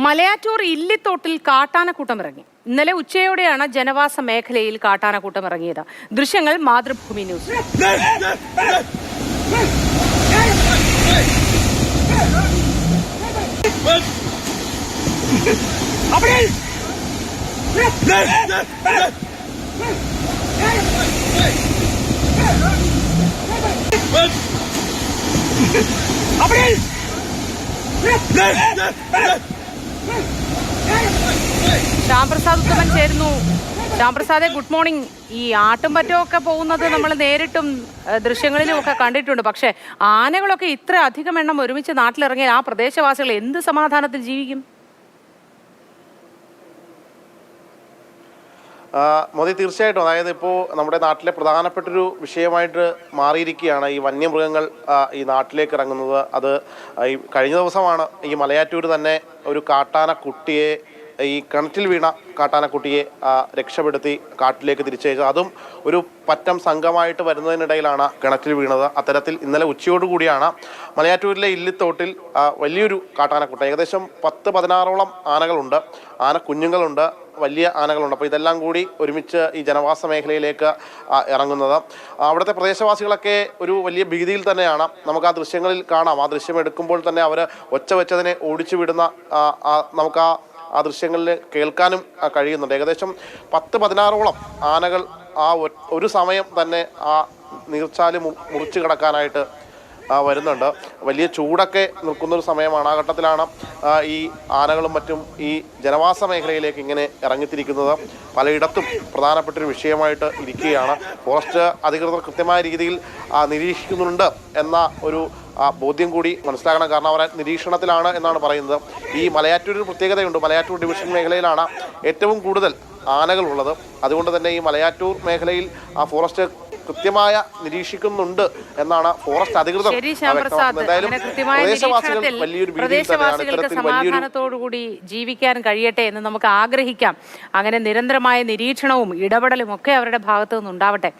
മലയാറ്റൂർ ഇല്ലിത്തോട്ടിൽ കാട്ടാനക്കൂട്ടം ഇറങ്ങി. ഇന്നലെ ഉച്ചയോടെയാണ് ജനവാസ മേഖലയിൽ കാട്ടാനക്കൂട്ടം ഇറങ്ങിയത്. ദൃശ്യങ്ങൾ മാതൃഭൂമി ന്യൂസ്. ശ്യാംപ്രസാദ് ഉത്തമൻ ചേരുന്നു. ശ്യാംപ്രസാദെ, ഗുഡ് മോർണിംഗ്. ഈ ആട്ടുംപറ്റമൊക്കെ പോകുന്നത് നമ്മൾ നേരിട്ടും ദൃശ്യങ്ങളിലും ഒക്കെ കണ്ടിട്ടുണ്ട്. പക്ഷെ ആനകളൊക്കെ ഇത്ര അധികം എണ്ണം ഒരുമിച്ച് നാട്ടിലിറങ്ങിയ ആ പ്രദേശവാസികൾ എന്ത് സമാധാനത്തിൽ ജീവിക്കും? മോദി, തീർച്ചയായിട്ടും. അതായത് ഇപ്പോൾ നമ്മുടെ നാട്ടിലെ പ്രധാനപ്പെട്ടൊരു വിഷയമായിട്ട് മാറിയിരിക്കുകയാണ് ഈ വന്യമൃഗങ്ങൾ ഈ നാട്ടിലേക്ക് ഇറങ്ങുന്നത്. അത് ഈ കഴിഞ്ഞ ദിവസമാണ് ഈ മലയാറ്റൂർ തന്നെ ഒരു കാട്ടാനക്കുട്ടിയെ, ഈ കിണറ്റിൽ വീണ കാട്ടാനക്കുട്ടിയെ രക്ഷപ്പെടുത്തി കാട്ടിലേക്ക് തിരിച്ചയച്ചത്. അതും ഒരു പറ്റം സംഘമായിട്ട് വരുന്നതിനിടയിലാണ് കിണറ്റിൽ വീണത്. അത്തരത്തിൽ ഇന്നലെ ഉച്ചയോടുകൂടിയാണ് മലയാറ്റൂരിലെ ഇല്ലിത്തോട്ടിൽ വലിയൊരു കാട്ടാനക്കുട്ട, ഏകദേശം 10-16ഓളം ആനകളുണ്ട്, ആനക്കുഞ്ഞുങ്ങളുണ്ട്, വലിയ ആനകളുണ്ട്. അപ്പോൾ ഇതെല്ലാം കൂടി ഒരുമിച്ച് ഈ ജനവാസ മേഖലയിലേക്ക് ഇറങ്ങുന്നത്. അവിടുത്തെ പ്രദേശവാസികളൊക്കെ ഒരു വലിയ ഭീതിയിൽ തന്നെയാണ്. നമുക്ക് ആ ദൃശ്യങ്ങളിൽ കാണാം. ആ ദൃശ്യം എടുക്കുമ്പോൾ തന്നെ അവർ ഒച്ച വെച്ചതിനെ ഓടിച്ചു വിടുന്ന നമുക്ക് ആ ദൃശ്യങ്ങളിൽ കേൾക്കാനും കഴിയുന്നുണ്ട്. ഏകദേശം 10-16ഓളം ആനകൾ ഒരു സമയം തന്നെ ആ നീർച്ചാല് മുറിച്ചു കിടക്കാനായിട്ട് വരുന്നുണ്ട്. വലിയ ചൂടൊക്കെ നിൽക്കുന്നൊരു സമയമാണ്. ആ ഘട്ടത്തിലാണ് ഈ ആനകളും മറ്റും ഈ ജനവാസ മേഖലയിലേക്ക് ഇങ്ങനെ ഇറങ്ങിത്തിരിക്കുന്നത്. പലയിടത്തും പ്രധാനപ്പെട്ടൊരു വിഷയമായിട്ട് ഇരിക്കുകയാണ്. ഫോറസ്റ്റ് അധികൃതർ കൃത്യമായ രീതിയിൽ നിരീക്ഷിക്കുന്നുണ്ട് എന്ന ഒരു ബോധ്യം കൂടി മനസ്സിലാക്കണം. കാരണം അവർ നിരീക്ഷണത്തിലാണ് എന്നാണ് പറയുന്നത്. ഈ മലയാറ്റൂരിന് പ്രത്യേകതയുണ്ട്. മലയാറ്റൂർ ഡിവിഷൻ മേഖലയിലാണ് ഏറ്റവും കൂടുതൽ ആനകളുള്ളത്. അതുകൊണ്ട് തന്നെ ഈ മലയാറ്റൂർ മേഖലയിൽ ഫോറസ്റ്റ് കൃത്യമായ നിരീക്ഷിക്കുന്നുണ്ട് എന്നാണ് ഫോറസ്റ്റ് അധികൃതർ പ്രദേശവാസികൾക്ക് സമാധാനത്തോടുകൂടി ജീവിക്കാൻ കഴിയട്ടെ എന്ന് നമുക്ക് ആഗ്രഹിക്കാം. അങ്ങനെ നിരന്തരമായ നിരീക്ഷണവും ഇടപെടലും ഒക്കെ അവരുടെ ഭാഗത്തു നിന്നുണ്ടാവട്ടെ.